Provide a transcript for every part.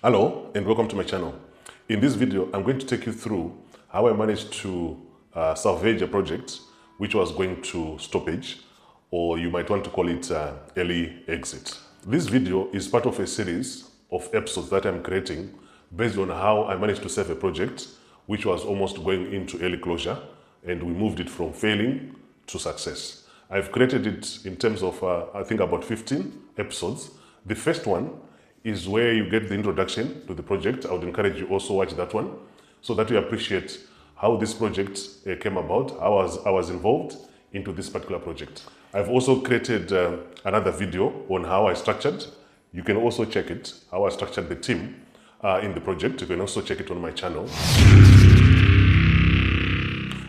Hello and welcome to my channel. In this video, I'm going to take you through how I managed to salvage a project which was going to stoppage, or you might want to call it early exit. This video is part of a series of episodes that I'm creating based on how I managed to save a project which was almost going into early closure, and we moved it from failing to success. I've created it in terms of, I think, about 15 episodes. The first one is where you get the introduction to the project. I would encourage you also watch that one so that you appreciate how this project came about, how I was involved into this particular project. I've also created another video on how I structured. You can also check it, how I structured the team in the project. You can also check it on my channel.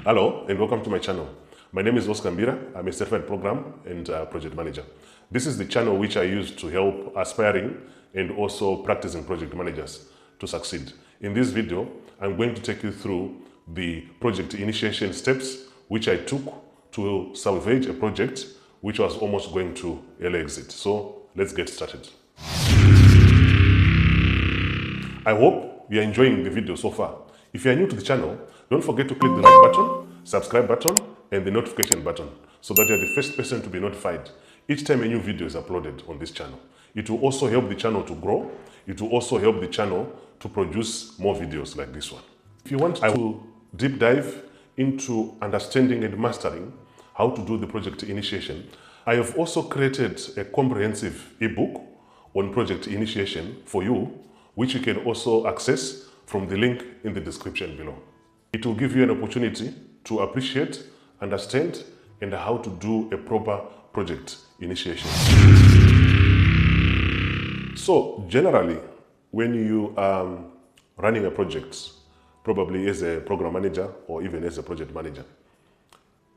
Hello and welcome to my channel. My name is Oscar Mbira. I'm a certified program and project manager. This is the channel which I use to help aspiring and also practicing project managers to succeed. In this video, I'm going to take you through the project initiation steps which I took to salvage a project which was almost going to early exit. So let's get started. I hope you're enjoying the video so far. If you're new to the channel, don't forget to click the like button, subscribe button, and the notification button so that you're the first person to be notified each time a new video is uploaded on this channel. It will also help the channel to grow. It will also help the channel to produce more videos like this one. If you want to deep dive into understanding and mastering how to do the project initiation, I have also created a comprehensive ebook on project initiation for you, which you can also access from the link in the description below. It will give you an opportunity to appreciate, understand, and how to do a proper project initiation. So generally, when you are running a project, probably as a program manager or even as a project manager,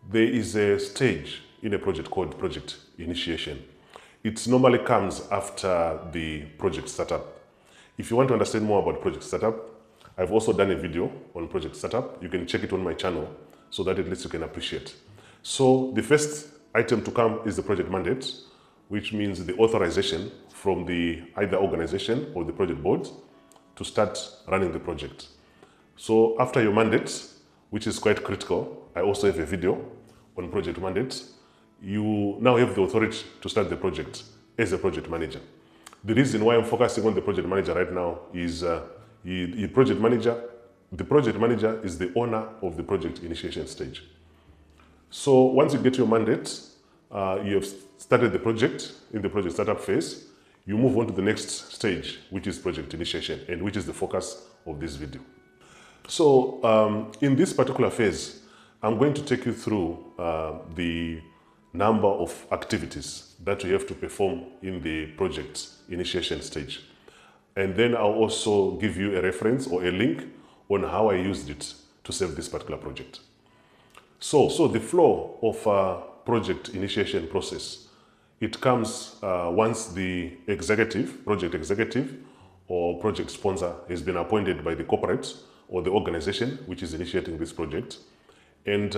there is a stage in a project called project initiation. It normally comes after the project startup. If you want to understand more about project startup, I've also done a video on project startup. You can check it on my channel so that at least you can appreciate. So the first item to come is the project mandate, which means the authorization from the either organization or the project board to start running the project. So after your mandate, which is quite critical, I also have a video on project mandate. You now have the authority to start the project as a project manager. The reason why I'm focusing on the project manager right now is the project manager is the owner of the project initiation stage. So once you get your mandate, you have started the project in the project startup phase, you move on to the next stage, which is project initiation, and which is the focus of this video. So in this particular phase, I'm going to take you through the number of activities that you have to perform in the project initiation stage. And then I'll also give you a reference or a link on how I used it to save this particular project. So the flow of project initiation process, it comes once the project executive or project sponsor has been appointed by the corporate or the organization which is initiating this project. And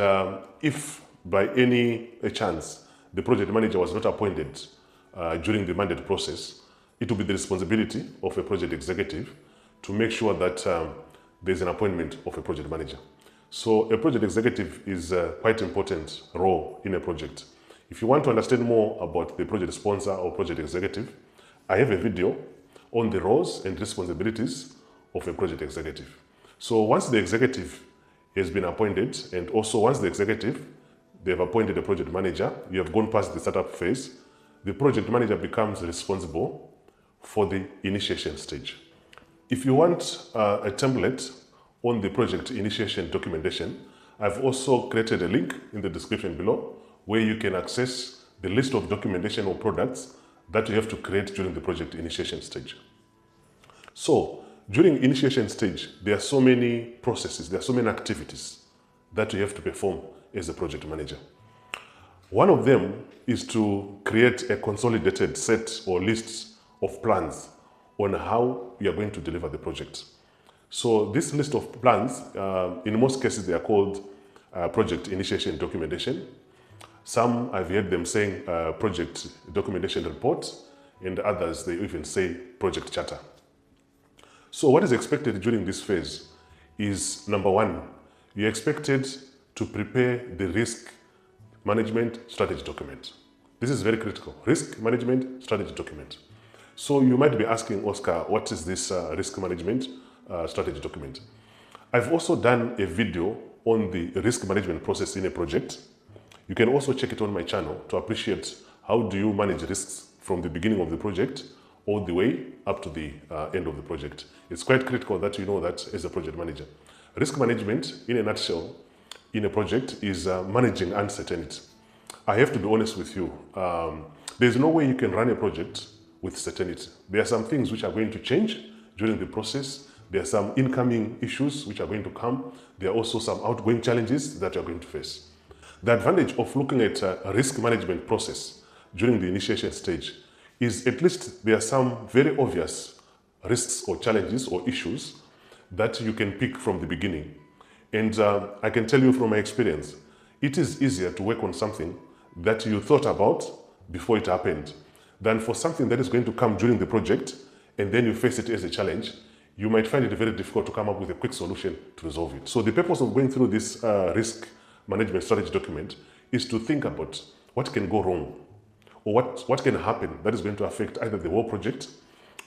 if by any chance the project manager was not appointed during the mandate process, it will be the responsibility of a project executive to make sure that there's an appointment of a project manager. So a project executive is a quite important role in a project. If you want to understand more about the project sponsor or project executive, I have a video on the roles and responsibilities of a project executive. So once the executive has been appointed, and also once the executive, they've appointed a project manager, you have gone past the startup phase, the project manager becomes responsible for the initiation stage. If you want a template on the project initiation documentation, I've also created a link in the description below where you can access the list of documentation or products that you have to create during the project initiation stage. So during initiation stage, there are so many processes, there are so many activities that you have to perform as a project manager. One of them is to create a consolidated set or list of plans on how you are going to deliver the project. So this list of plans, in most cases, they are called project initiation documentation. Some I've heard them saying project documentation report, and others they even say project charter. So what is expected during this phase is, number one, you're expected to prepare the risk management strategy document. This is very critical. Risk management strategy document. So you might be asking, Oscar, what is this risk management strategy document? I've also done a video on the risk management process in a project. You can also check it on my channel to appreciate how do you manage risks from the beginning of the project all the way up to the end of the project. It's quite critical that you know that as a project manager. Risk management, in a nutshell, in a project is managing uncertainty. I have to be honest with you. There's no way you can run a project with certainty. There are some things which are going to change during the process. There are some incoming issues which are going to come. There are also some outgoing challenges that you're going to face. The advantage of looking at a risk management process during the initiation stage is at least there are some very obvious risks or challenges or issues that you can pick from the beginning. And I can tell you from my experience, it is easier to work on something that you thought about before it happened than for something that is going to come during the project and then you face it as a challenge. You might find it very difficult to come up with a quick solution to resolve it. So the purpose of going through this risk management strategy document is to think about what can go wrong or what can happen that is going to affect either the whole project,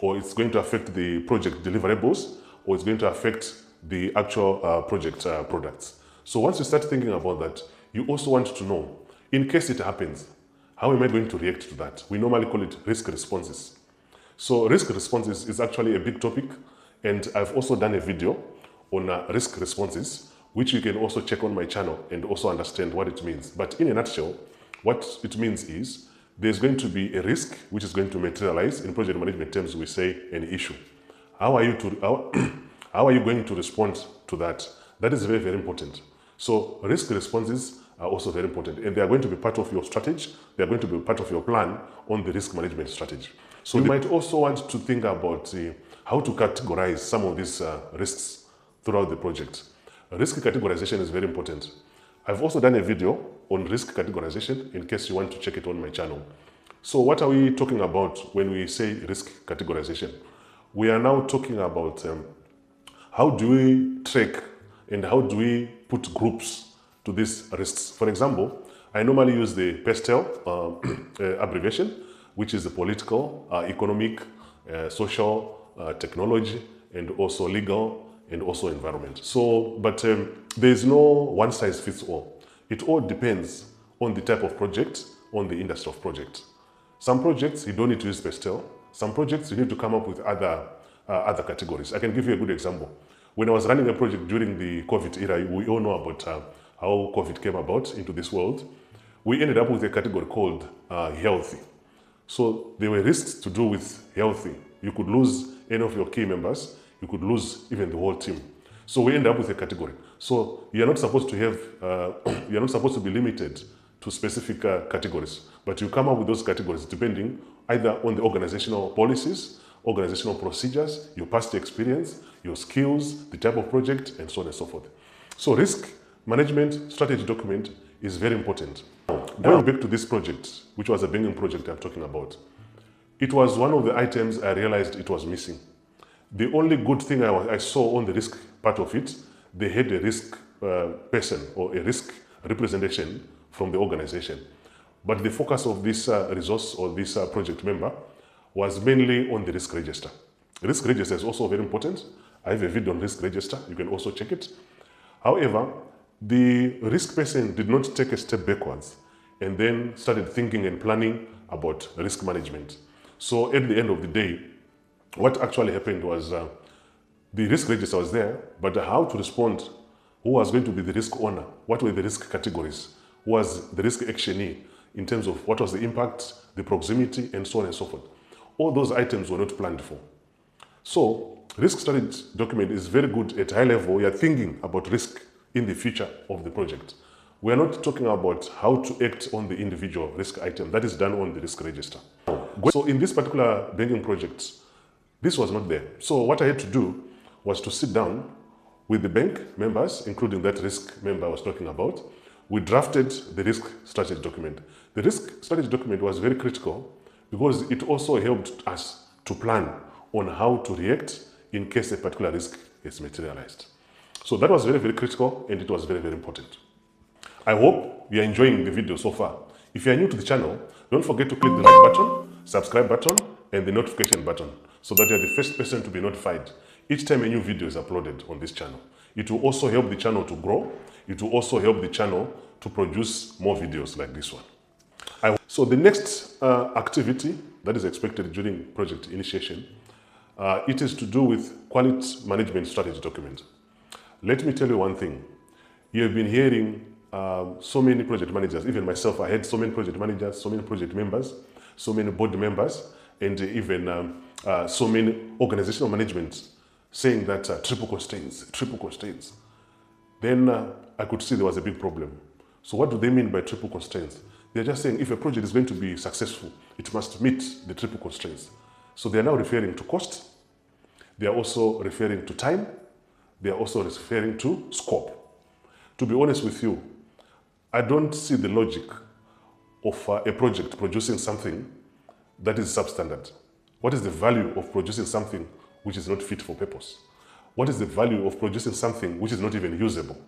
or it's going to affect the project deliverables, or it's going to affect the actual project products. So once you start thinking about that, you also want to know, in case it happens, how am I going to react to that? We normally call it risk responses. So risk responses is actually a big topic, and I've also done a video on risk responses, which you can also check on my channel and also understand what it means. But in a nutshell, what it means is there's going to be a risk which is going to materialize. In project management terms, we say an issue. How are you going to respond to that? That is very, very important. So risk responses are also very important, and they are going to be part of your strategy. They are going to be part of your plan on the risk management strategy. So you might also want to think about how to categorize some of these risks throughout the project. Risk categorization is very important. I've also done a video on risk categorization in case you want to check it on my channel. So what are we talking about when we say risk categorization? We are now talking about how do we track and how do we put groups to these risks. For example, I normally use the PESTEL abbreviation, which is the political, economic, social, technology, and also legal, and also environment. So, but there is no one size fits all. It all depends on the type of project, on the industry of project. Some projects you don't need to use PESTEL. Some projects you need to come up with other categories. I can give you a good example. When I was running a project during the COVID era, we all know about how COVID came about into this world. We ended up with a category called healthy. So there were risks to do with healthy. You could lose any of your key members. You could lose even the whole team. So we end up with a category. So you're not supposed to have, you're not supposed to be limited to specific categories, but you come up with those categories depending either on the organizational policies, organizational procedures, your past experience, your skills, the type of project, and so on and so forth. So risk management strategy document is very important. Going back to this project, which was a banking project I'm talking about, it was one of the items I realized it was missing. The only good thing I saw on the risk part of it, they had a risk person or a risk representation from the organization. But the focus of this resource or this project member was mainly on the risk register. Risk register is also very important. I have a video on risk register. You can also check it. However, the risk person did not take a step backwards and then started thinking and planning about risk management. So at the end of the day, what actually happened was the risk register was there, but how to respond, who was going to be the risk owner, what were the risk categories, who was the risk actionee in terms of what was the impact, the proximity, and so on and so forth. All those items were not planned for. So risk strategy document is very good at high level. You are thinking about risk in the future of the project. We are not talking about how to act on the individual risk item. That is done on the risk register. So in this particular banking project, this was not there. So what I had to do was to sit down with the bank members, including that risk member I was talking about. We drafted the risk strategy document. The risk strategy document was very critical because it also helped us to plan on how to react in case a particular risk is materialized. So that was very, very critical, and it was very, very important. I hope you are enjoying the video so far. If you are new to the channel, don't forget to click the like button, subscribe button, and the notification button so that you are the first person to be notified each time a new video is uploaded on this channel. It will also help the channel to grow. It will also help the channel to produce more videos like this one. So the next activity that is expected during project initiation, it is to do with quality management strategy document. Let me tell you one thing. You have been hearing so many project managers, even myself, I had so many project managers, so many project members, so many board members, and even so many organizational management saying that triple constraints, triple constraints. Then I could see there was a big problem. So what do they mean by triple constraints? They're just saying if a project is going to be successful, it must meet the triple constraints. So they're now referring to cost. They are also referring to time. They are also referring to scope. To be honest with you, I don't see the logic of a project producing something that is substandard. What is the value of producing something which is not fit for purpose? What is the value of producing something which is not even usable?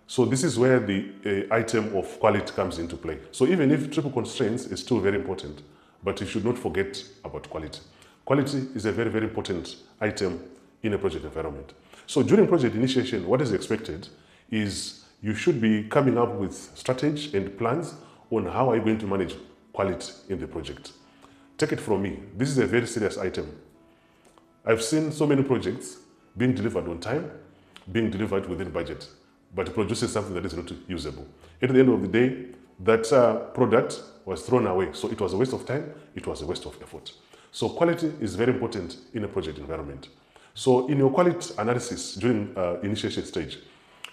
So this is where the item of quality comes into play. So even if triple constraints is still very important, but you should not forget about quality. Quality is a very, very important item in a project environment. So during project initiation, what is expected is you should be coming up with strategy and plans on how are you going to manage quality in the project. Take it from me, this is a very serious item. I've seen so many projects being delivered on time, being delivered within budget, but producing something that is not usable. At the end of the day, that product was thrown away. So it was a waste of time, it was a waste of effort. So quality is very important in a project environment. So in your quality analysis during initiation stage,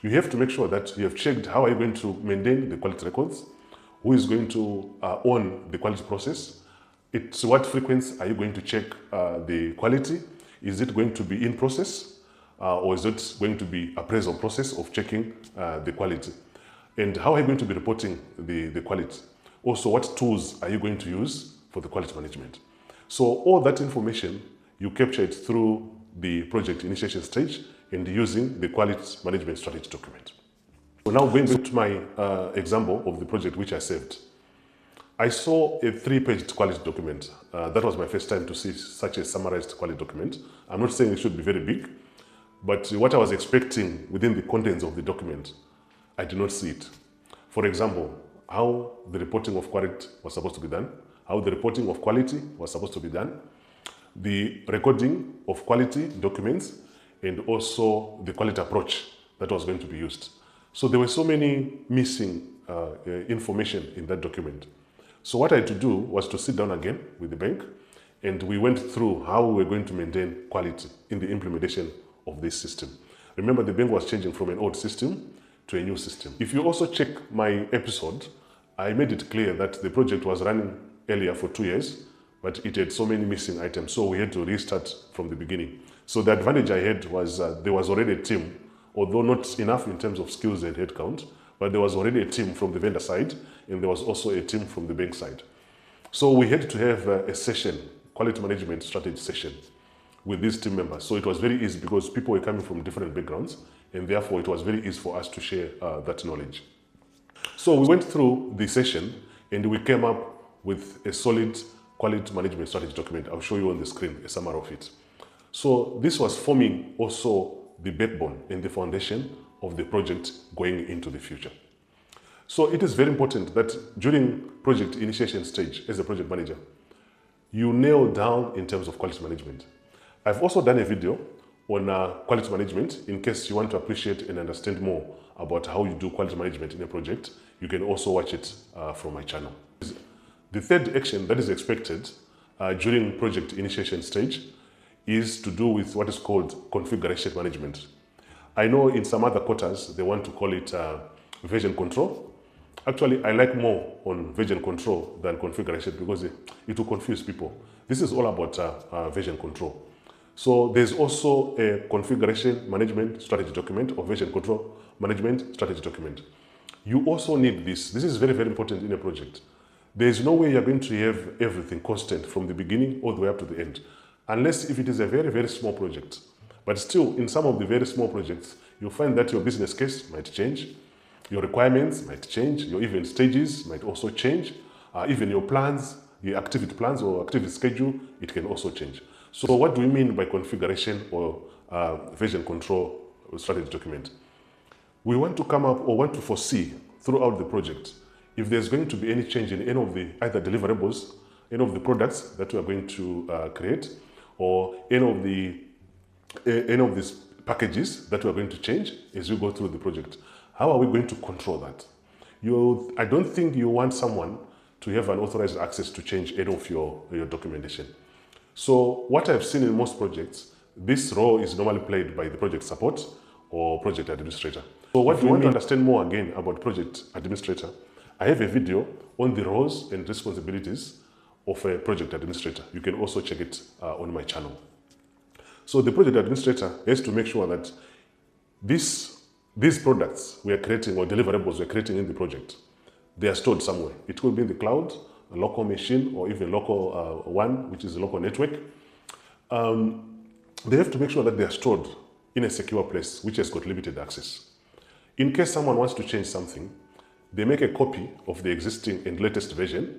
you have to make sure that you have checked how are you going to maintain the quality records, who is going to own the quality process, to what frequency are you going to check the quality, is it going to be in process, or is it going to be appraisal process of checking the quality? And how are you going to be reporting the quality? Also, what tools are you going to use for the quality management? So all that information, you capture it through the project initiation stage and using the quality management strategy document. So now going back to my example of the project which I saved. I saw a 3-page quality document. That was my first time to see such a summarized quality document. I'm not saying it should be very big, but what I was expecting within the contents of the document, I did not see it. For example, how the reporting of quality was supposed to be done, how the reporting of quality was supposed to be done, the recording of quality documents, and also the quality approach that was going to be used. So there were so many missing information in that document. So what I had to do was to sit down again with the bank, and we went through how we were going to maintain quality in the implementation of this system. Remember, the bank was changing from an old system to a new system. If you also check my episode, I made it clear that the project was running earlier for 2 years, but it had so many missing items, so we had to restart from the beginning. So the advantage I had was there was already a team, although not enough in terms of skills and headcount, but there was already a team from the vendor side, and there was also a team from the bank side. So we had to have a session, quality management strategy session, with these team members. So it was very easy because people were coming from different backgrounds, and therefore it was very easy for us to share that knowledge. So we went through the session, and we came up with a solid quality management strategy document. I'll show you on the screen a summary of it. So this was forming also the backbone and the foundation of the project going into the future. So it is very important that during project initiation stage, as a project manager, you nail down in terms of quality management. I've also done a video on quality management. In case you want to appreciate and understand more about how you do quality management in a project, you can also watch it from my channel. The third action that is expected during project initiation stage is to do with what is called configuration management. I know in some other quarters, they want to call it version control. Actually, I like more on version control than configuration because it will confuse people. This is all about version control. So there's also a configuration management strategy document or version control management strategy document. You also need this. This is very, very important in a project. There is no way you're going to have everything constant from the beginning all the way up to the end. Unless if it is a very, very small project, But still, in some of the very small projects, you'll find that your business case might change, your requirements might change, your event stages might also change, even your plans, your activity plans or activity schedule, it can also change. So what do we mean by configuration or version control strategy document? We want to come up or want to foresee throughout the project if there's going to be any change in any of the either deliverables, any of the products that we are going to create, or any of these packages that we are going to change as we go through the project. How are we going to control that? I don't think you want someone to have an authorized access to change any of your documentation. So what I've seen in most projects, this role is normally played by the project support or project administrator. So what if you want to understand more again about project administrator, I have a video on the roles and responsibilities of a project administrator. You can also check it on my channel. So the project administrator has to make sure that these products we are creating or deliverables we are creating in the project, they are stored somewhere. It could be in the cloud, a local machine, or even local one, which is a local network. They have to make sure that they are stored in a secure place, which has got limited access. In case someone wants to change something, they make a copy of the existing and latest version,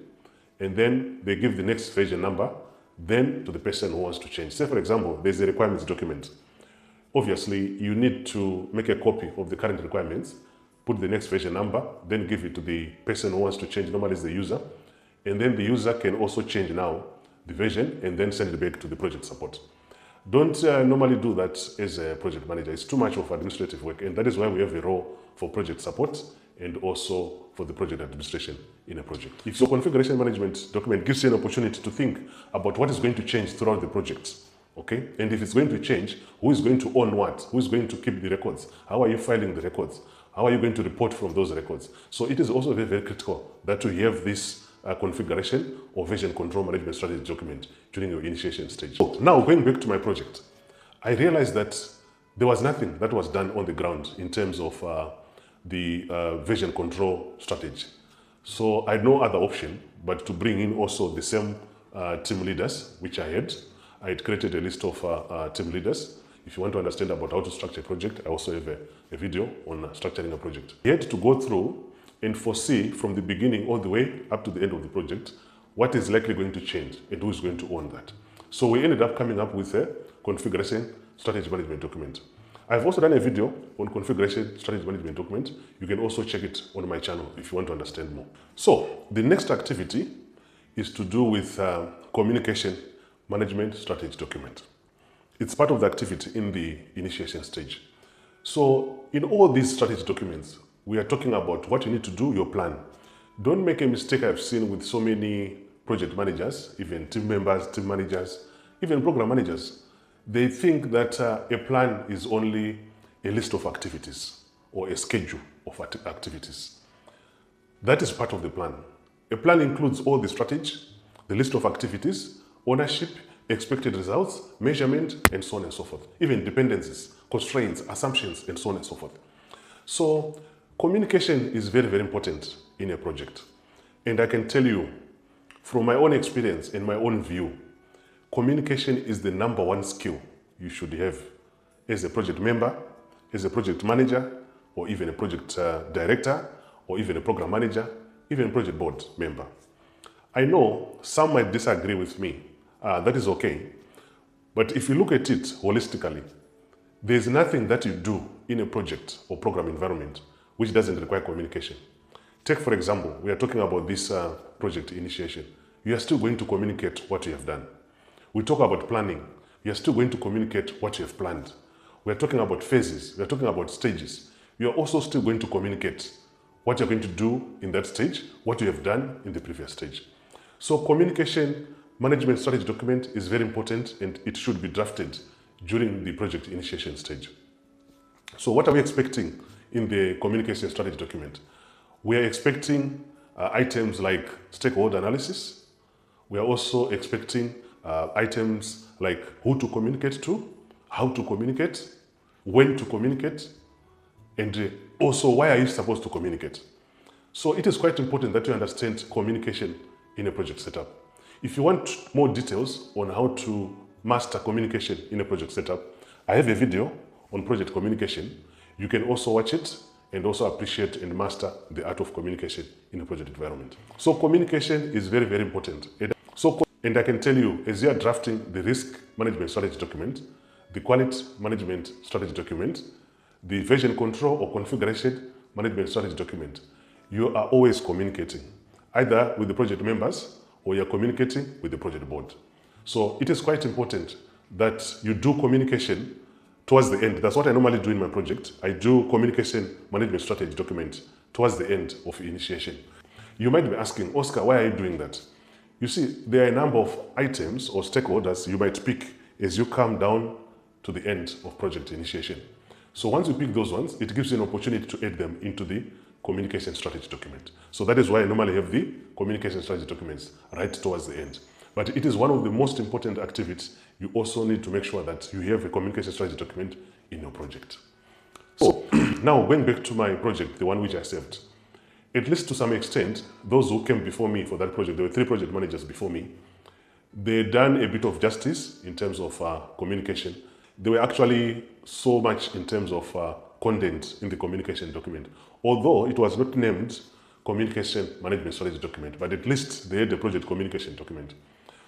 and then they give the next version number, then to the person who wants to change. Say, for example, there's a requirements document. Obviously, you need to make a copy of the current requirements, put the next version number, then give it to the person who wants to change, normally is the user, and then the user can also change now the version and then send it back to the project support. Don't normally do that as a project manager. It's too much of administrative work, and that is why we have a role for project support and also for the project administration in a project. If your configuration management document gives you an opportunity to think about what is going to change throughout the project, okay? And if it's going to change, who is going to own what? Who is going to keep the records? How are you filing the records? How are you going to report from those records? So it is also very, very critical that you have this configuration or version control management strategy document during your initiation stage. So now going back to my project, I realized that there was nothing that was done on the ground in terms of the version control strategy. So I had no other option but to bring in also the same team leaders, which I had. I had created a list of team leaders. If you want to understand about how to structure a project, I also have a video on structuring a project. We had to go through and foresee from the beginning all the way up to the end of the project what is likely going to change and who is going to own that. So we ended up coming up with a configuration strategy management document. I've also done a video on configuration strategy management document. You can also check it on my channel if you want to understand more. So the next activity is to do with communication management strategy document. It's part of the activity in the initiation stage. So in all these strategy documents, we are talking about what you need to do, your plan. Don't make a mistake I've seen with so many project managers, even team members, team managers, even program managers. They think that a plan is only a list of activities or a schedule of activities. That is part of the plan. A plan includes all the strategy, the list of activities, ownership, expected results, measurement, and so on and so forth. Even dependencies, constraints, assumptions, and so on and so forth. So communication is very, very important in a project. And I can tell you, from my own experience and my own view, communication is the #1 skill you should have as a project member, as a project manager, or even a project director, or even a program manager, even a project board member. I know some might disagree with me. That is okay. But if you look at it holistically, there's nothing that you do in a project or program environment which doesn't require communication. Take, for example, we are talking about this project initiation. You are still going to communicate what you have done. We talk about planning. You are still going to communicate what you have planned. We are talking about phases. We are talking about stages. You are also still going to communicate what you're going to do in that stage, what you have done in the previous stage. So communication management strategy document is very important, and it should be drafted during the project initiation stage. So what are we expecting in the communication strategy document? We are expecting items like stakeholder analysis. We are also expecting items like who to communicate to, how to communicate, when to communicate, and also why are you supposed to communicate. So it is quite important that you understand communication in a project setup. If you want more details on how to master communication in a project setup, I have a video on project communication. You can also watch it and also appreciate and master the art of communication in a project environment. So communication is very, very important. And I can tell you, as you are drafting the risk management strategy document, the quality management strategy document, the version control or configuration management strategy document, you are always communicating, either with the project members or you're communicating with the project board. So it is quite important that you do communication towards the end. That's what I normally do in my project. I do communication management strategy document towards the end of initiation. You might be asking, Oscar, why are you doing that? You see, there are a number of items or stakeholders you might pick as you come down to the end of project initiation. So once you pick those ones, it gives you an opportunity to add them into the communication strategy document. So that is why I normally have the communication strategy documents right towards the end. But it is one of the most important activities. You also need to make sure that you have a communication strategy document in your project. So now going back to my project, the one which I saved, at least to some extent, those who came before me for that project, there were 3 project managers before me, they done a bit of justice in terms of communication. They were actually so much in terms of content in the communication document. Although it was not named communication management strategy document, but at least they had the project communication document.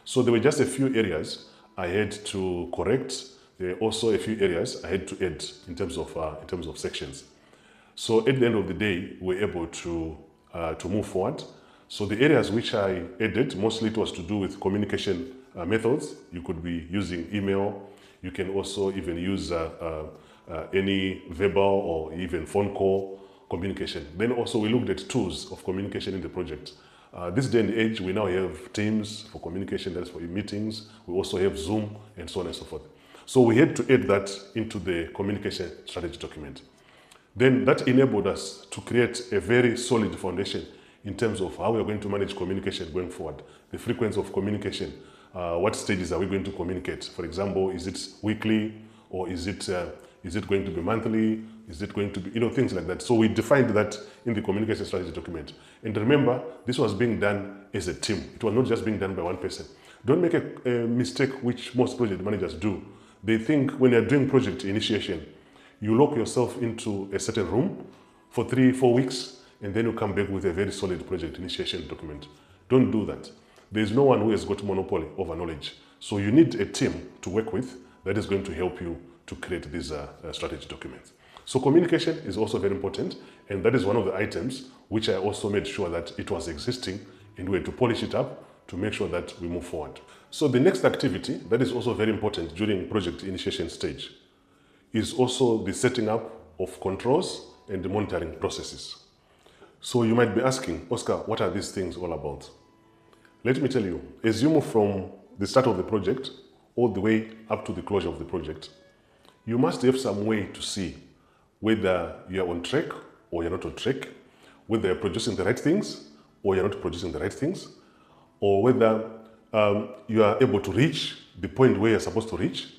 So there were just a few areas I had to correct. There were also a few areas I had to add in terms of sections. So at the end of the day, we were able to move forward. So the areas which I added, mostly it was to do with communication methods. You could be using email. You can also even use any verbal or even phone call communication. Then also we looked at tools of communication in the project. This day and age, we now have Teams for communication, that's for meetings. We also have Zoom and so on and so forth. So we had to add that into the communication strategy document. Then that enabled us to create a very solid foundation in terms of how we are going to manage communication going forward, the frequency of communication, what stages are we going to communicate? For example, is it weekly or is it going to be monthly? Is it going to be, things like that. So we defined that in the communication strategy document. And remember, this was being done as a team. It was not just being done by one person. Don't make a mistake which most project managers do. They think when you're doing project initiation, you lock yourself into a certain room for 3-4 weeks, and then you come back with a very solid project initiation document. Don't do that. There's no one who has got monopoly over knowledge. So you need a team to work with that is going to help you to create these strategy documents. So communication is also very important, and that is one of the items which I also made sure that it was existing, and we had to polish it up to make sure that we move forward. So the next activity that is also very important during project initiation stage is also the setting up of controls and the monitoring processes. So you might be asking, Oscar, what are these things all about? Let me tell you, as you move from the start of the project all the way up to the closure of the project, you must have some way to see whether you're on track or you're not on track, whether you're producing the right things or you're not producing the right things, or whether you are able to reach the point where you're supposed to reach,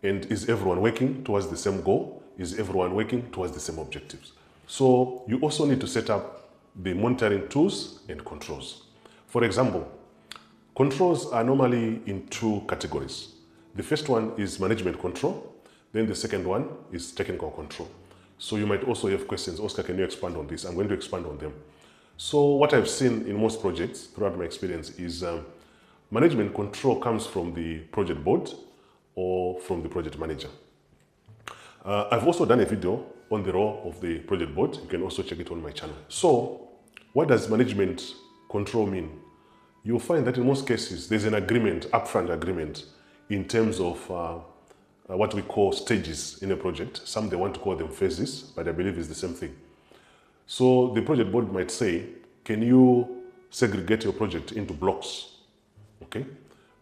and is everyone working towards the same goal? Is everyone working towards the same objectives? So you also need to set up the monitoring tools and controls. For example, controls are normally in 2 categories. The first one is management control, then the second one is technical control. So you might also have questions, Oscar, can you expand on this? I'm going to expand on them. So what I've seen in most projects throughout my experience is management control comes from the project board or from the project manager. I've also done a video on the role of the project board. You can also check it on my channel. So what does management control mean? You'll find that in most cases, there's an agreement, upfront agreement, in terms of what we call stages in a project. Some they want to call them phases, but I believe it's the same thing. So the project board might say, can you segregate your project into blocks? Okay.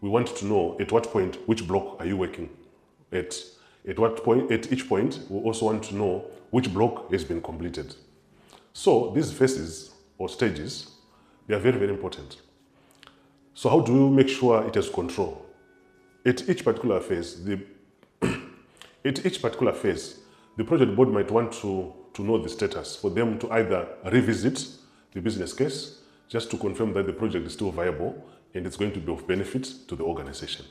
We want to know at what point, which block are you working at? At what point, at each point, we also want to know which block has been completed. So these phases or stages, they are very, very important. So how do you make sure it has control? At each particular phase, the project board might want to know the status for them to either revisit the business case just to confirm that the project is still viable and it's going to be of benefit to the organization.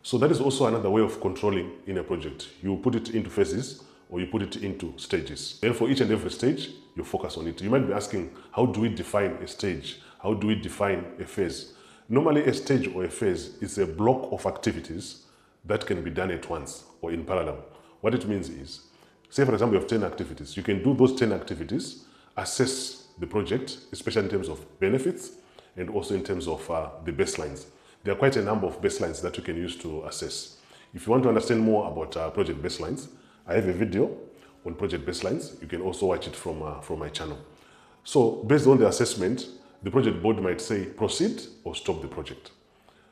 So that is also another way of controlling in a project. You put it into phases or you put it into stages. Then for each and every stage, you focus on it. You might be asking, how do we define a stage? How do we define a phase? Normally, a stage or a phase is a block of activities that can be done at once or in parallel. What it means is, say for example, you have 10 activities. You can do those 10 activities, assess the project, especially in terms of benefits and also in terms of the baselines. There are quite a number of baselines that you can use to assess. If you want to understand more about project baselines, I have a video on project baselines. You can also watch it from my channel. So based on the assessment, the project board might say proceed or stop the project.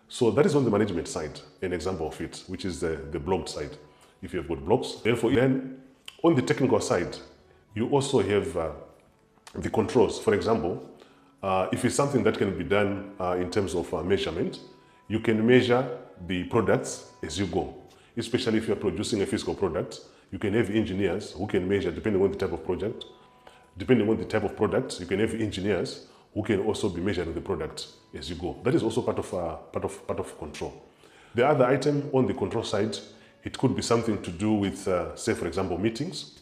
So that is on the management side, an example of it, which is the blocked side. If you have got blocks, then on the technical side, you also have the controls. For example, if it's something that can be done in terms of measurement, you can measure the products as you go. Especially if you're producing a physical product, you can have engineers who can measure depending on the type of project. Depending on the type of product, you can have engineers who can also be measuring the product as you go. That is also part of control. The other item on the control side, it could be something to do with, say for example, meetings.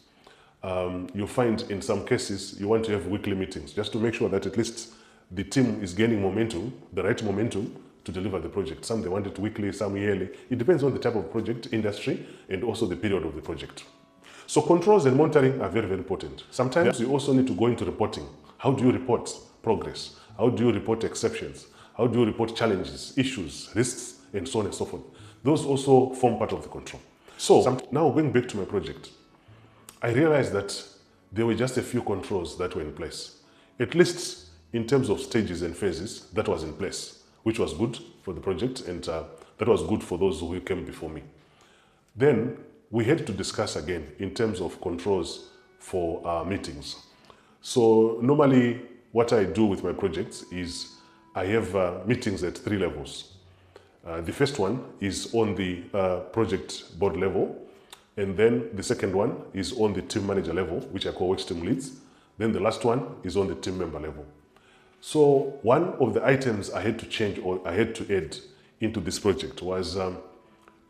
You find in some cases you want to have weekly meetings just to make sure that at least the team is gaining momentum, the right momentum to deliver the project. Some they want it weekly, some yearly. It depends on the type of project, industry, and also the period of the project. So controls and monitoring are very, very important. Sometimes you also need to go into reporting. How do you report progress? How do you report exceptions? How do you report challenges, issues, risks, and so on and so forth? Those also form part of the control. So now going back to my project, I realized that there were just a few controls that were in place. At least in terms of stages and phases, that was in place, which was good for the project, and that was good for those who came before me. Then we had to discuss again in terms of controls for meetings. So normally what I do with my projects is I have meetings at 3 levels. The first one is on the project board level, and then the second one is on the team manager level, which I call work stream leads. Then the last one is on the team member level. So one of the items I had to change or I had to add into this project was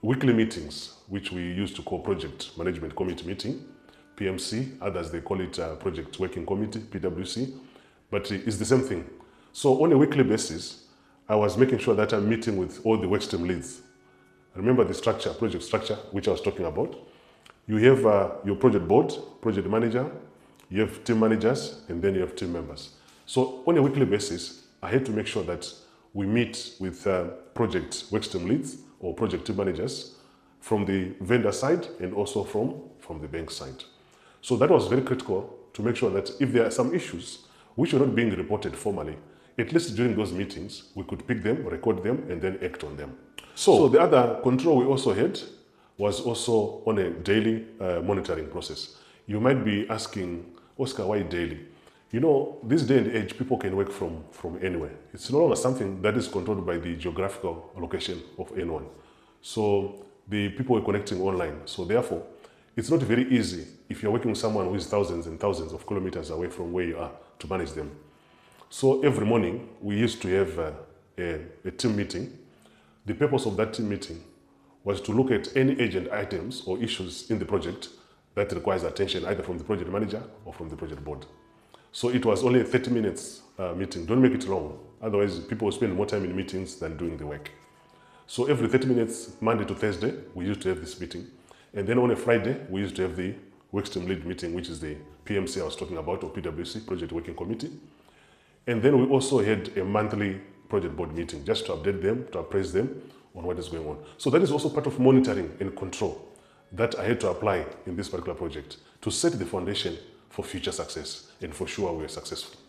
weekly meetings, which we used to call Project Management Committee meeting, PMC, others they call it Project Working Committee, PWC, but it's the same thing. So on a weekly basis, I was making sure that I'm meeting with all the workstream leads. Remember the structure, project structure, which I was talking about. You have your project board, project manager, you have team managers, and then you have team members. So on a weekly basis, I had to make sure that we meet with project workstream leads or project team managers from the vendor side and also from the bank side. So that was very critical to make sure that if there are some issues which are not being reported formally, at least during those meetings, we could pick them, record them, and then act on them. So the other control we also had was also on a daily monitoring process. You might be asking, Oscar, why daily? You know, this day and age, people can work from anywhere. It's no longer something that is controlled by the geographical location of anyone. So the people are connecting online. So therefore, it's not very easy if you're working with someone who is thousands and thousands of kilometers away from where you are to manage them. So every morning, we used to have a team meeting. The purpose of that team meeting was to look at any urgent items or issues in the project that requires attention either from the project manager or from the project board. So it was only a 30 minutes meeting. Don't make it long. Otherwise, people will spend more time in meetings than doing the work. So every 30 minutes, Monday to Thursday, we used to have this meeting. And then on a Friday, we used to have the workstream lead meeting, which is the PMC I was talking about, or PWC, Project Working Committee. And then we also had a monthly project board meeting just to update them, to appraise them on what is going on. So that is also part of monitoring and control that I had to apply in this particular project to set the foundation for future success and for sure we are successful.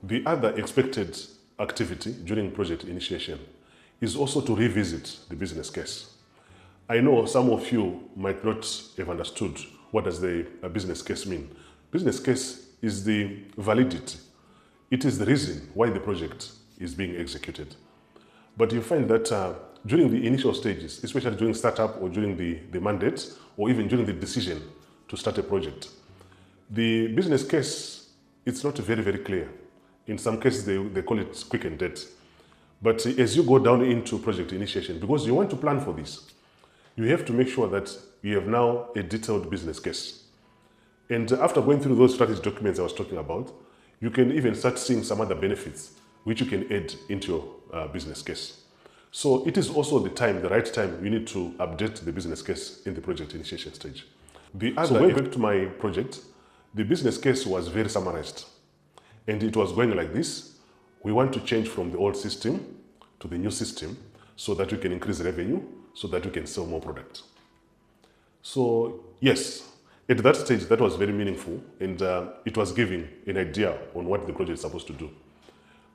The other expected activity during project initiation is also to revisit the business case. I know some of you might not have understood what does the business case mean. Business case is the validity. It is the reason why the project is being executed. But you find that during the initial stages, especially during startup or during the mandate, or even during the decision to start a project, the business case, it's not very, very clear. In some cases, they call it quick and dead. But as you go down into project initiation, because you want to plan for this, you have to make sure that you have now a detailed business case. And after going through those strategy documents I was talking about, you can even start seeing some other benefits which you can add into your business case. So it is also the right time you need to update the business case in the project initiation stage. So going back to my project, the business case was very summarized. And it was going like this. We want to change from the old system to the new system so that we can increase revenue, so that we can sell more product. So yes, at that stage, that was very meaningful, and it was giving an idea on what the project is supposed to do.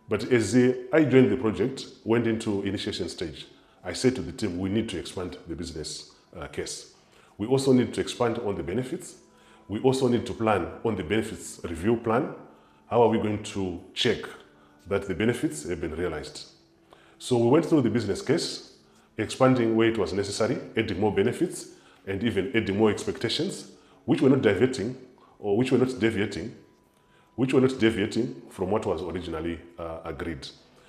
But as I joined the project, went into initiation stage, I said to the team, we need to expand the business case. We also need to expand on the benefits. We also need to plan on the benefits review plan. How are we going to check that the benefits have been realized? So we went through the business case, expanding where it was necessary, adding more benefits, and even adding more expectations, which were not diverting or which were not deviating from what was originally agreed.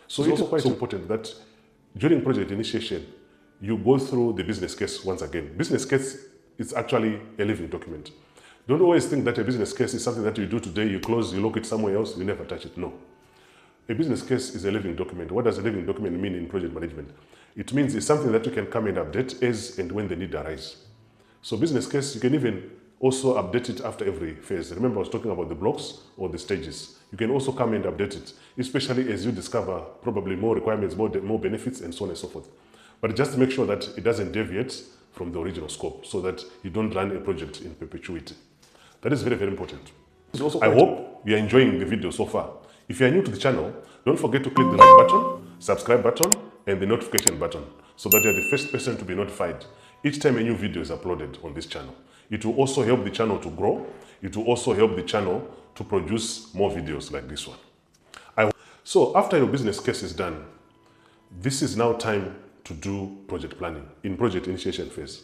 So it's also quite important that during project initiation, you go through the business case once again. Business case is actually a living document. Don't always think that a business case is something that you do today, you close, you lock it somewhere else, you never touch it. No. A business case is a living document. What does a living document mean in project management? It means it's something that you can come and update as and when the need arises. So business case, you can even also update it after every phase. Remember, I was talking about the blocks or the stages. You can also come and update it, especially as you discover probably more requirements, more benefits, and so on and so forth. But just make sure that it doesn't deviate from the original scope so that you don't run a project in perpetuity. That is very, very important. I hope you are enjoying the video so far. If you are new to the channel, don't forget to click the like button, subscribe button, and the notification button so that you are the first person to be notified each time a new video is uploaded on this channel. It will also help the channel to grow. It will also help the channel to produce more videos like this one. So after your business case is done, this is now time to do project planning in project initiation phase.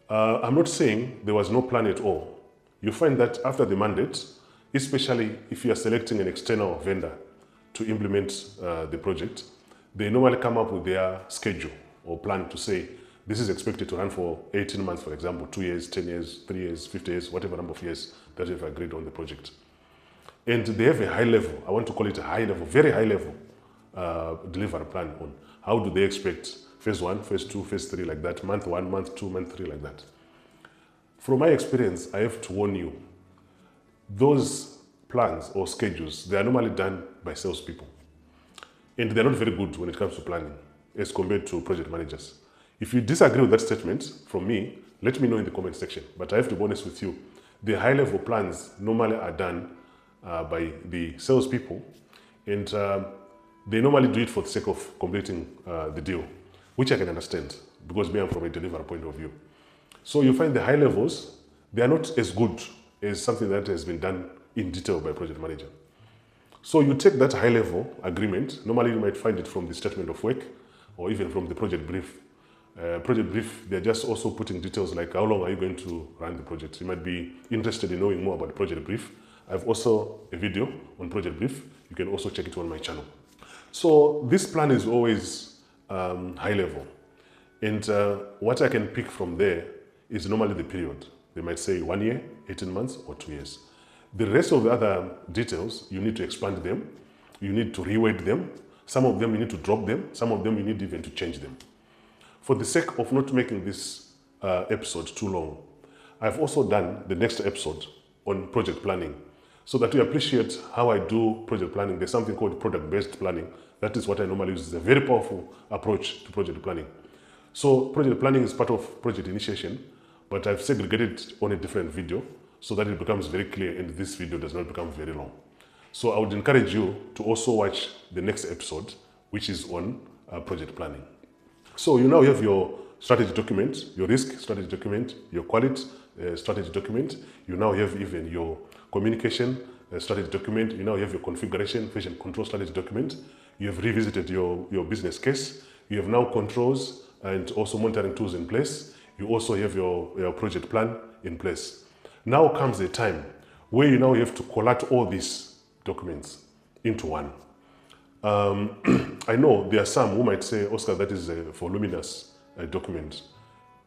I'm not saying there was no plan at all. You find that after the mandate, especially if you are selecting an external vendor to implement the project, they normally come up with their schedule or plan to say, this is expected to run for 18 months, for example, 2 years, 10 years, 3 years, 50 years, whatever number of years that you've agreed on the project. And they have a high level, I want to call it a high level, very high level delivery plan on how do they expect phase 1, phase 2, phase 3 like that, month 1, month 2, month 3 like that. From my experience, I have to warn you, those plans or schedules, they are normally done by salespeople. And they're not very good when it comes to planning as compared to project managers. If you disagree with that statement from me, let me know in the comment section. But I have to be honest with you, the high-level plans normally are done by the salespeople, and they normally do it for the sake of completing the deal, which I can understand because me, I'm from a delivery point of view. So you find the high levels, they are not as good as something that has been done in detail by a project manager. So you take that high-level agreement, normally you might find it from the statement of work or even from the project brief. Project brief, they're just also putting details like how long are you going to run the project. You might be interested in knowing more about the project brief. I have also a video on project brief. You can also check it on my channel. So this plan is always high level. And what I can pick from there is normally the period. They might say 1 year, 18 months, or 2 years. The rest of the other details, you need to expand them. You need to reweight them. Some of them you need to drop them. Some of them you need even to change them. For the sake of not making this episode too long, I've also done the next episode on project planning so that you appreciate how I do project planning. There's something called product-based planning. That is what I normally use. It's a very powerful approach to project planning. So project planning is part of project initiation, but I've segregated it on a different video so that it becomes very clear and this video does not become very long. So I would encourage you to also watch the next episode, which is on project planning. So you now have your strategy document, your risk strategy document, your quality strategy document. You now have even your communication strategy document. You now have your configuration, version control strategy document. You have revisited your business case. You have now controls and also monitoring tools in place. You also have your project plan in place. Now comes a time where you now have to collate all these documents into one. I know there are some who might say, Oscar, that is a voluminous document.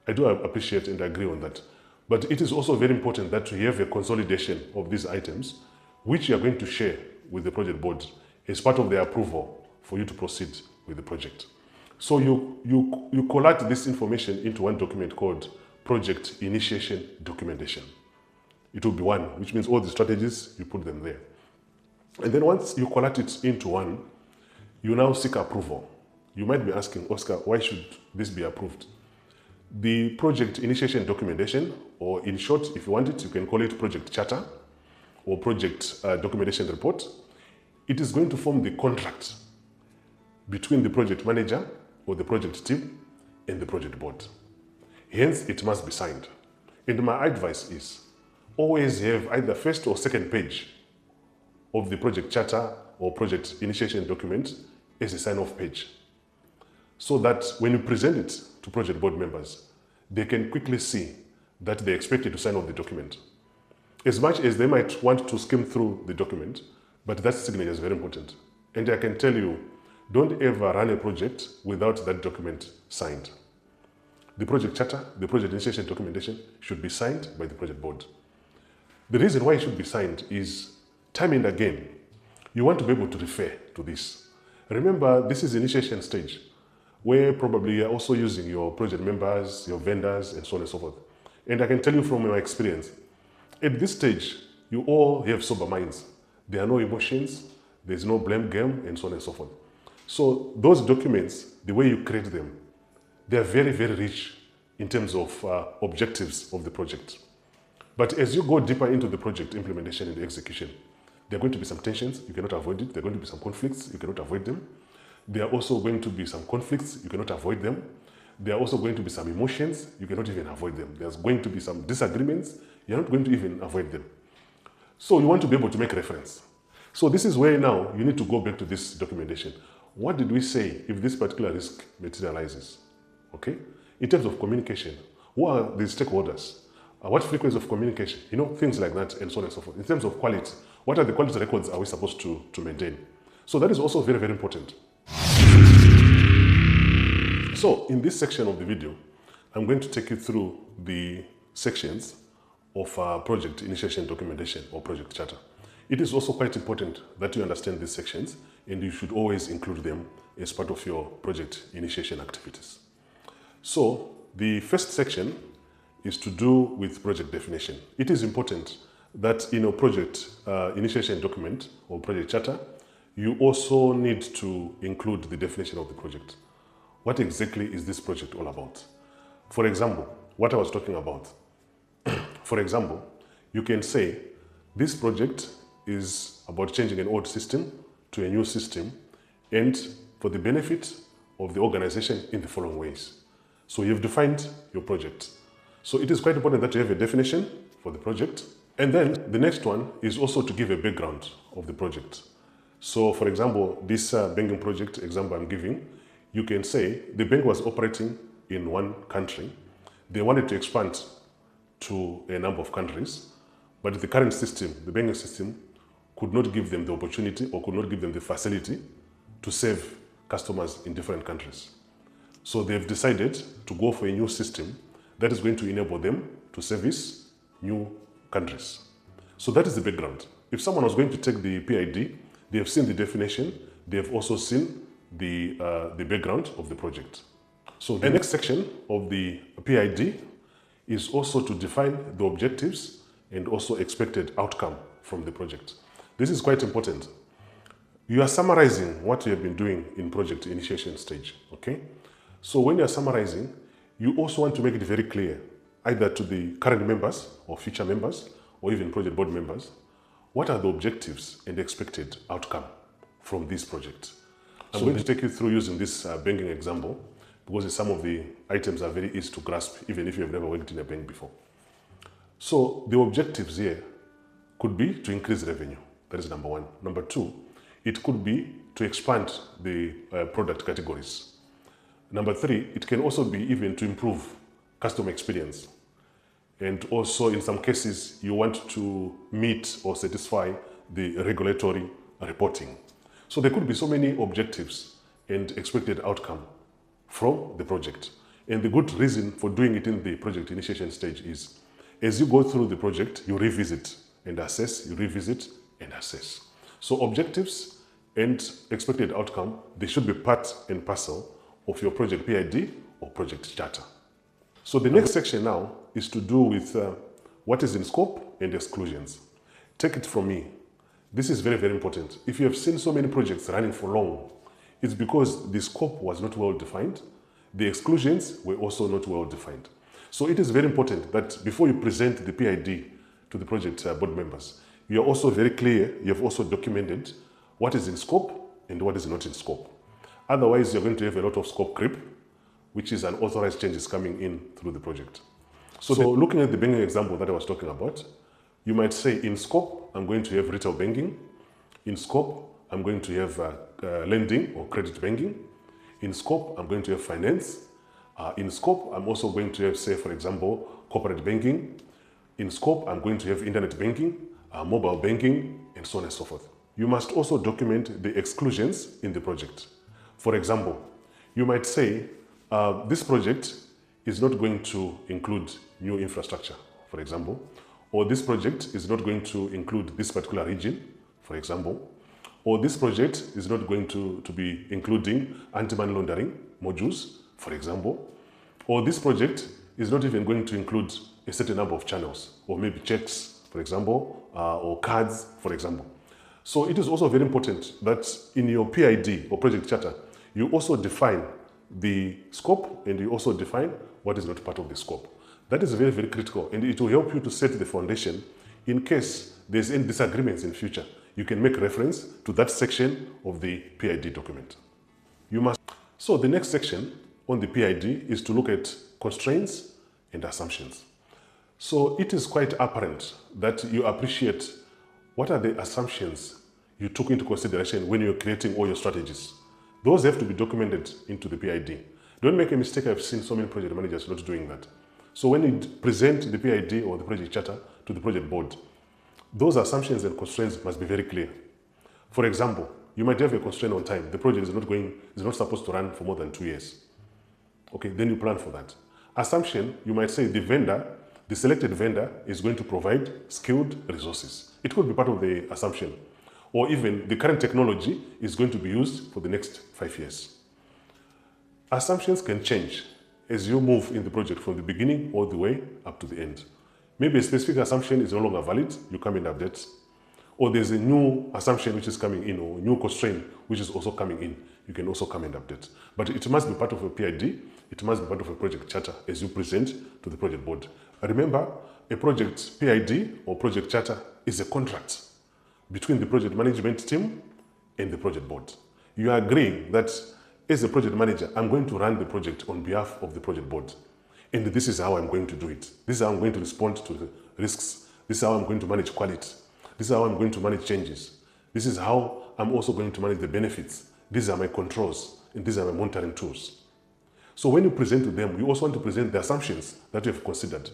I do appreciate and agree on that. But it is also very important that you have a consolidation of these items, which you are going to share with the project board as part of the approval for you to proceed with the project. So you collate this information into one document called Project Initiation Documentation. It will be one, which means all the strategies, you put them there. And then once you collate it into one, you now seek approval. You might be asking, Oscar, why should this be approved? The Project Initiation Documentation, or in short, if you want it, you can call it Project Charter or Project Documentation Report. It is going to form the contract between the project manager or the project team and the project board. Hence, it must be signed. And my advice is, always have either first or second page of the project charter or project initiation document as a sign-off page, so that when you present it to project board members, they can quickly see that they're expected to sign off the document. As much as they might want to skim through the document, but that signature is very important. And I can tell you, don't ever run a project without that document signed. The project charter, the project initiation documentation should be signed by the project board. The reason why it should be signed is time and again, you want to be able to refer to this. Remember, this is the initiation stage where probably you're also using your project members, your vendors, and so on and so forth. And I can tell you from my experience, at this stage, you all have sober minds. There are no emotions, there's no blame game, and so on and so forth. So those documents, the way you create them, they are very, very rich in terms of objectives of the project. But as you go deeper into the project implementation and execution, there are going to be some tensions, you cannot avoid it. There are going to be some conflicts, you cannot avoid them. There are also going to be some conflicts, you cannot avoid them. There are also going to be some emotions, you cannot even avoid them. There's going to be some disagreements, you're not going to even avoid them. So you want to be able to make reference. So this is where now you need to go back to this documentation. What did we say if this particular risk materializes? Okay? In terms of communication, who are the stakeholders? What frequency of communication? You know, things like that, and so on and so forth. In terms of quality, what are the quality records are we supposed to maintain? So that is also very, very important. So in this section of the video, I'm going to take you through the sections of project initiation documentation or project charter. It is also quite important that you understand these sections, and you should always include them as part of your project initiation activities. So the first section is to do with project definition. It is important that in a project initiation document or project charter, you also need to include the definition of the project. What exactly is this project all about? For example, what I was talking about. For example, you can say this project is about changing an old system to a new system and for the benefit of the organization in the following ways. So you've defined your project. So it is quite important that you have a definition for the project. And then the next one is also to give a background of the project. So for example, this banking project example I'm giving, you can say the bank was operating in one country. They wanted to expand to a number of countries, but the current system, the banking system, could not give them the opportunity or could not give them the facility to serve customers in different countries. So they've decided to go for a new system that is going to enable them to service new countries. So that is the background. If someone was going to take the PID, they have seen the definition, they have also seen the background of the project. So the next section of the PID is also to define the objectives and also expected outcome from the project. This is quite important. You are summarizing what you have been doing in project initiation stage, okay? So when you are summarizing, you also want to make it very clear, either to the current members or future members, or even project board members, what are the objectives and expected outcome from this project. I'm going to take you through using this banking example because some of the items are very easy to grasp, even if you have never worked in a bank before. So the objectives here could be to increase revenue. That is number one. Number two, it could be to expand the product categories. Number three, it can also be even to improve customer experience. And also in some cases, you want to meet or satisfy the regulatory reporting. So there could be so many objectives and expected outcome from the project. And the good reason for doing it in the project initiation stage is, as you go through the project, you revisit and assess, you revisit and assess. So objectives and expected outcome, they should be part and parcel of your project PID or project charter. So the next section now is to do with what is in scope and exclusions. Take it from me. This is very, very important. If you have seen so many projects running for long, it's because the scope was not well defined. The exclusions were also not well defined. So it is very important that before you present the PID to the project board members, you are also very clear, you have also documented what is in scope and what is not in scope. Otherwise, you're going to have a lot of scope creep, which is unauthorized changes coming in through the project. So looking at the banking example that I was talking about, you might say in scope, I'm going to have retail banking. In scope, I'm going to have lending or credit banking. In scope, I'm going to have finance. In scope, I'm also going to have, say, for example, corporate banking. In scope, I'm going to have internet banking, mobile banking, and so on and so forth. You must also document the exclusions in the project. For example, you might say, this project is not going to include new infrastructure, for example, or this project is not going to include this particular region, for example, or this project is not going to be including anti-money laundering modules, for example, or this project is not even going to include a certain number of channels, or maybe checks, for example, or cards, for example. So it is also very important that in your PID or project charter, you also define the scope and you also define what is not part of the scope. That is very, very critical, and it will help you to set the foundation in case there's any disagreements in future. You can make reference to that section of the PID document. So the next section on the PID is to look at constraints and assumptions. So it is quite apparent that you appreciate what are the assumptions you took into consideration when you're creating all your strategies. Those have to be documented into the PID. Don't make a mistake. I've seen so many project managers not doing that. So when you present the PID or the project charter to the project board, those assumptions and constraints must be very clear. For example, you might have a constraint on time. The project is not supposed to run for more than 2 years. Okay, then you plan for that. Assumption, you might say the selected vendor is going to provide skilled resources. It could be part of the assumption. Or even the current technology is going to be used for the next 5 years. Assumptions can change as you move in the project from the beginning all the way up to the end. Maybe a specific assumption is no longer valid, you come and update. Or there's a new assumption which is coming in, or a new constraint which is also coming in, you can also come and update. But it must be part of a PID, it must be part of a project charter as you present to the project board. Remember, a project PID or project charter is a contract between the project management team and the project board. You are agreeing that as a project manager, I'm going to run the project on behalf of the project board. And this is how I'm going to do it. This is how I'm going to respond to the risks. This is how I'm going to manage quality. This is how I'm going to manage changes. This is how I'm also going to manage the benefits. These are my controls, and these are my monitoring tools. So when you present to them, you also want to present the assumptions that you have considered,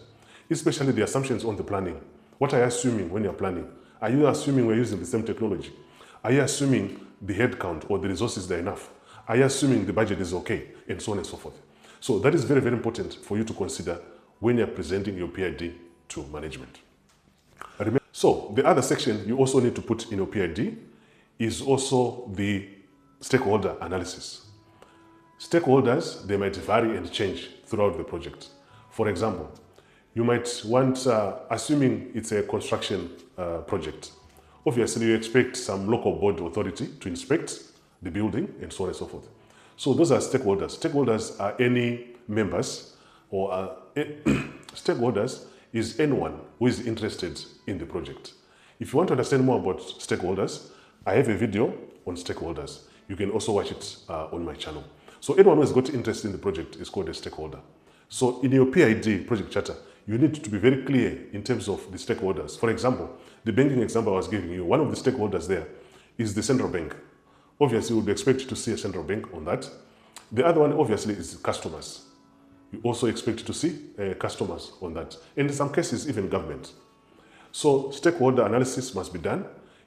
especially the assumptions on the planning. What are you assuming when you're planning? Are you assuming we're using the same technology? Are you assuming the headcount or the resources are enough? Are you assuming the budget is okay? And so on and so forth. So that is very, very important for you to consider when you're presenting your PID to management. So the other section you also need to put in your PID is also the stakeholder analysis. Stakeholders, they might vary and change throughout the project. For example, you might want, assuming it's a construction project, obviously you expect some local board authority to inspect the building and so on and so forth. So those are stakeholders. Stakeholders are any members or stakeholders is anyone who is interested in the project. If you want to understand more about stakeholders, I have a video on stakeholders. You can also watch it on my channel. So anyone who has got interest in the project is called a stakeholder. So in your PID project charter, you need to be very clear in terms of the stakeholders. For example, the banking example I was giving you, one of the stakeholders there is the central bank. Obviously, you would expect to see a central bank on that. The other one, obviously, is customers. You also expect to see customers on that. And in some cases, even government. So stakeholder analysis must be done,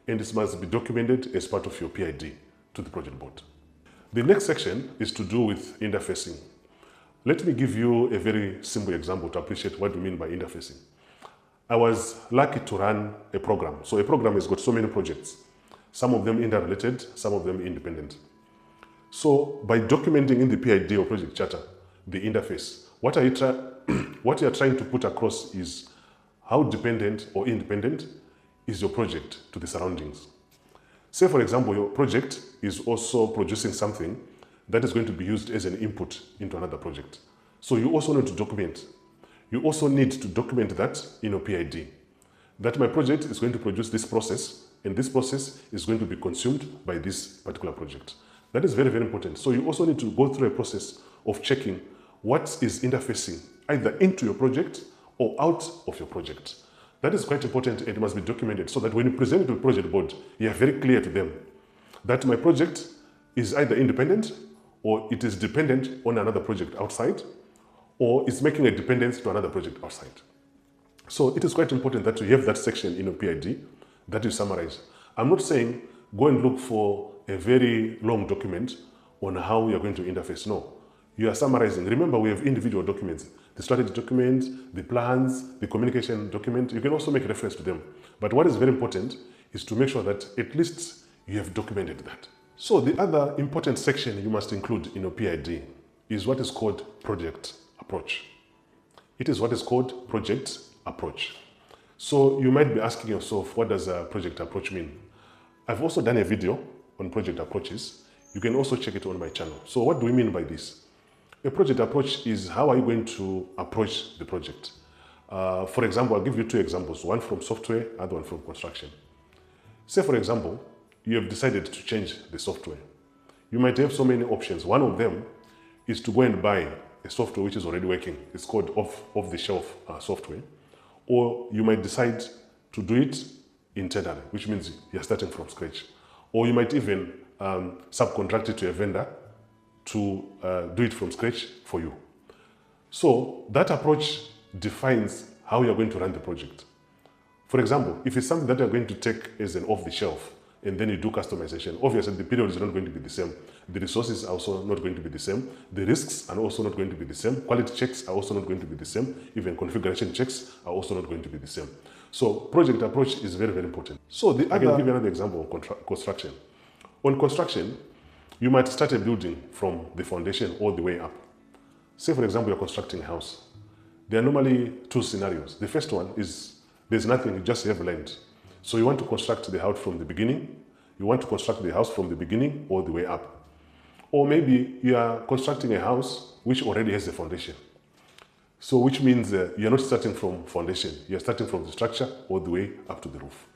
and it must be documented as part of your PID to the project board. The next section is to do with interfacing. Let me give you a very simple example to appreciate what we mean by interfacing. I was lucky to run a program. So a program has got so many projects, some of them interrelated, some of them independent. So by documenting in the PID or project charter, the interface, what you are trying to put across is how dependent or independent is your project to the surroundings. Say, for example, your project is also producing something that is going to be used as an input into another project. So you also need to document. You also need to document that in your PID, that my project is going to produce this process, and this process is going to be consumed by this particular project. That is very, very important. So you also need to go through a process of checking what is interfacing either into your project or out of your project. That is quite important, and it must be documented so that when you present it to the project board, you are very clear to them that my project is either independent or it is dependent on another project outside, or it's making a dependence to another project outside. So it is quite important that you have that section in your PID that you summarize. I'm not saying go and look for a very long document on how you're going to interface. No, you are summarizing. Remember, we have individual documents, the strategy document, the plans, the communication document. You can also make reference to them. But what is very important is to make sure that at least you have documented that. So the other important section you must include in your PID is what is called project approach. It is what is called project approach. So you might be asking yourself, what does a project approach mean? I've also done a video on project approaches. You can also check it on my channel. So what do we mean by this? A project approach is how are you going to approach the project? For example, I'll give you two examples, one from software, other one from construction. Say, for example, you have decided to change the software. You might have so many options. One of them is to go and buy a software which is already working. It's called off-the-shelf software. Or you might decide to do it internally, which means you're starting from scratch. Or you might even subcontract it to a vendor to do it from scratch for you. So that approach defines how you're going to run the project. For example, if it's something that you're going to take as an off-the-shelf, and then you do customization, obviously the period is not going to be the same. The resources are also not going to be the same. The risks are also not going to be the same. Quality checks are also not going to be the same. Even configuration checks are also not going to be the same. So project approach is very, very important. So I can give you another example of construction. On construction, you might start a building from the foundation all the way up. Say, for example, you're constructing a house. There are normally two scenarios. The first one is there's nothing, you just have land. So you want to construct the house from the beginning. You want to construct the house from the beginning all the way up. Or maybe you are constructing a house which already has a foundation. So which means you're not starting from foundation. You're starting from the structure all the way up to the roof.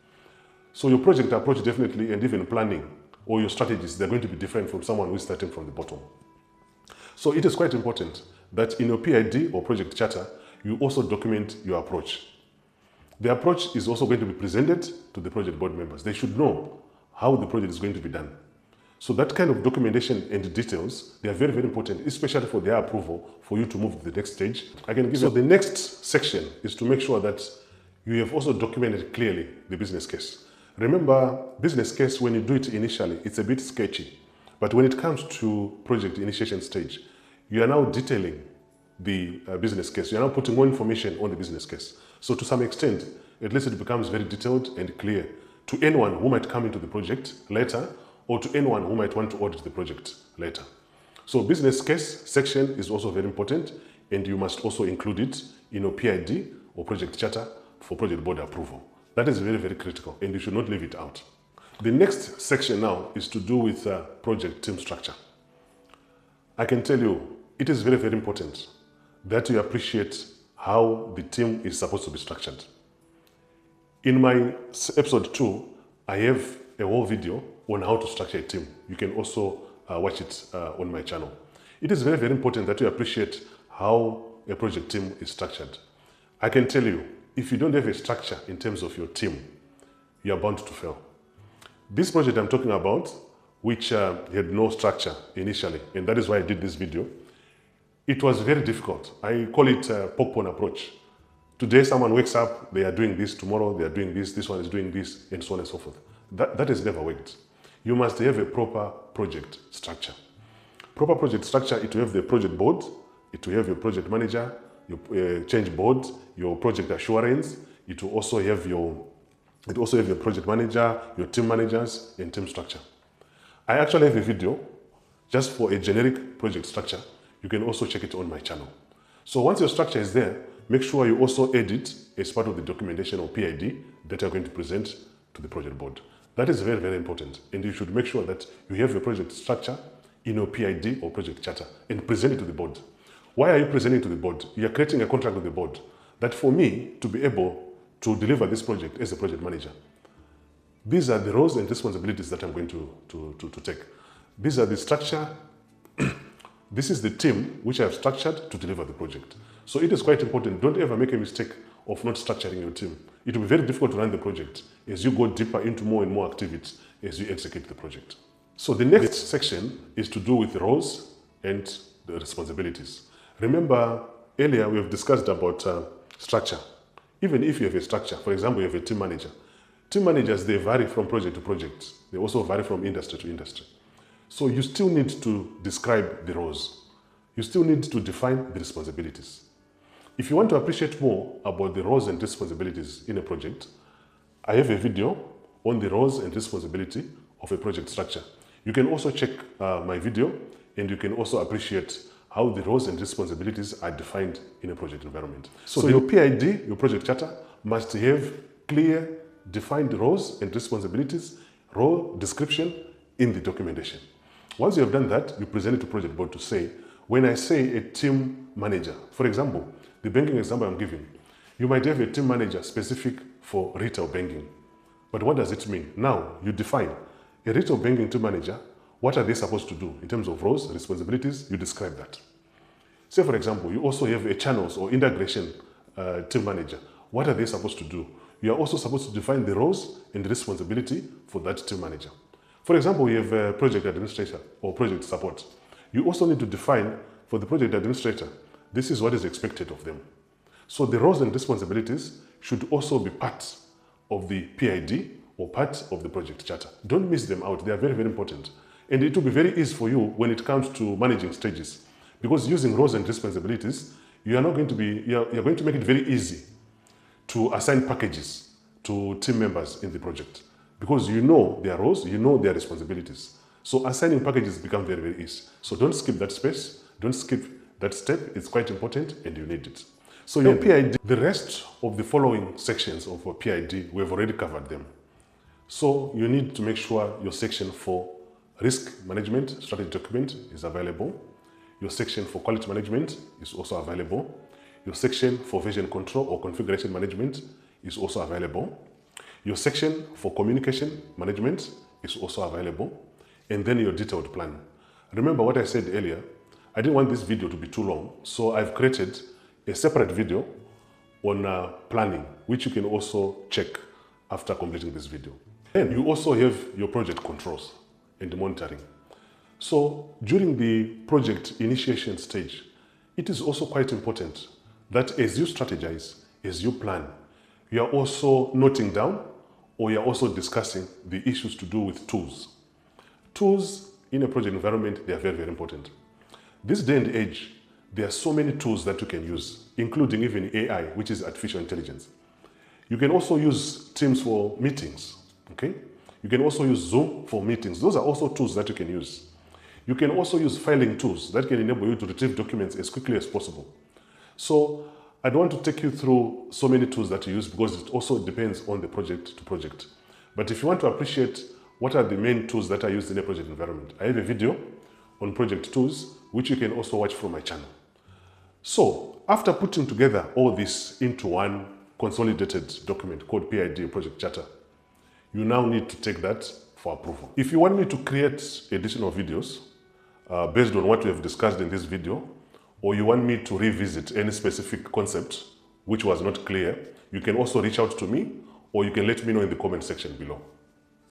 So your project approach definitely, and even planning or your strategies, they're going to be different from someone who's starting from the bottom. So it is quite important that in your PID or project charter, you also document your approach. The approach is also going to be presented to the project board members. They should know how the project is going to be done. So that kind of documentation and details, they are very, very important, especially for their approval, for you to move to the next stage. I can give you the next section is to make sure that you have also documented clearly the business case. Remember, business case, when you do it initially, it's a bit sketchy. But when it comes to project initiation stage, you are now detailing the business case. You are now putting more information on the business case. So to some extent, at least it becomes very detailed and clear to anyone who might come into the project later or to anyone who might want to audit the project later. So business case section is also very important, and you must also include it in your PID or project charter for project board approval. That is very, very critical, and you should not leave it out. The next section now is to do with project team structure. I can tell you, it is very, very important that you appreciate how the team is supposed to be structured. In my episode 2, I have a whole video on how to structure a team. You can also watch it on my channel. It is very, very important that you appreciate how a project team is structured. I can tell you, if you don't have a structure in terms of your team, you are bound to fail. This project I'm talking about, which had no structure initially, and that is why I did this video, it was very difficult. I call it a popcorn approach. Today, someone wakes up, they are doing this, tomorrow they are doing this one is doing this, and so on and so forth. That has never worked. You must have a proper project structure. Proper project structure is to have the project board It will have your project manager, your change board, your project assurance. It will also have your project manager, your team managers, and team structure. I actually have a video just for a generic project structure. You can also check it on my channel. So once your structure is there, make sure you also add it as part of the documentation or PID that you're going to present to the project board. That is very, very important. And you should make sure that you have your project structure in your PID or project charter and present it to the board. Why are you presenting to the board? You are creating a contract with the board that for me to be able to deliver this project as a project manager, these are the roles and responsibilities that I'm going to take. These are the structure. This is the team which I have structured to deliver the project. So it is quite important. Don't ever make a mistake of not structuring your team. It will be very difficult to run the project as you go deeper into more and more activities as you execute the project. So the next section is to do with the roles and the responsibilities. Remember, earlier we have discussed about structure. Even if you have a structure, for example, you have a team manager. Team managers, they vary from project to project. They also vary from industry to industry. So you still need to describe the roles. You still need to define the responsibilities. If you want to appreciate more about the roles and responsibilities in a project, I have a video on the roles and responsibility of a project structure. You can also check my video, and you can also appreciate how the roles and responsibilities are defined in a project environment. So your PID, your project charter, must have clear, defined roles and responsibilities, role description in the documentation. Once you have done that, you present it to project board to say, when I say a team manager, for example, the banking example I'm giving, you might have a team manager specific for retail banking. But what does it mean? Now, you define a retail banking team manager. What are they supposed to do in terms of roles, responsibilities? You describe that. Say, for example, you also have a channels or integration team manager. What are they supposed to do? You are also supposed to define the roles and the responsibility for that team manager. For example, you have a project administrator or project support. You also need to define for the project administrator, this is what is expected of them. So the roles and responsibilities should also be part of the PID or part of the project charter. Don't miss them out. They are very, very important. And it will be very easy for you when it comes to managing stages. Because using roles and responsibilities, you're going to make it very easy to assign packages to team members in the project. Because you know their roles, you know their responsibilities. So assigning packages becomes very, very easy. So don't skip that space, don't skip that step. It's quite important and you need it. So your PID, the rest of the following sections of your PID, we have already covered them. So you need to make sure your section for risk management strategy document is available. Your section for quality management is also available. Your section for version control or configuration management is also available. Your section for communication management is also available. And then your detailed plan. Remember what I said earlier, I didn't want this video to be too long, so I've created a separate video on planning, which you can also check after completing this video. And you also have your project controls and the monitoring. So during the project initiation stage, it is also quite important that as you strategize, as you plan, you are also noting down or you are also discussing the issues to do with tools. Tools in a project environment, they are very, very important. This day and age, there are so many tools that you can use, including even AI, which is artificial intelligence. You can also use Teams for meetings, okay? You can also use Zoom for meetings. Those are also tools that you can use. You can also use filing tools that can enable you to retrieve documents as quickly as possible. So I don't want to take you through so many tools that you use because it also depends on the project to project. But if you want to appreciate what are the main tools that are used in a project environment, I have a video on project tools, which you can also watch from my channel. So after putting together all this into one consolidated document called PID Project Charter, you now need to take that for approval. If you want me to create additional videos based on what we have discussed in this video, or you want me to revisit any specific concept which was not clear, you can also reach out to me, or you can let me know in the comment section below.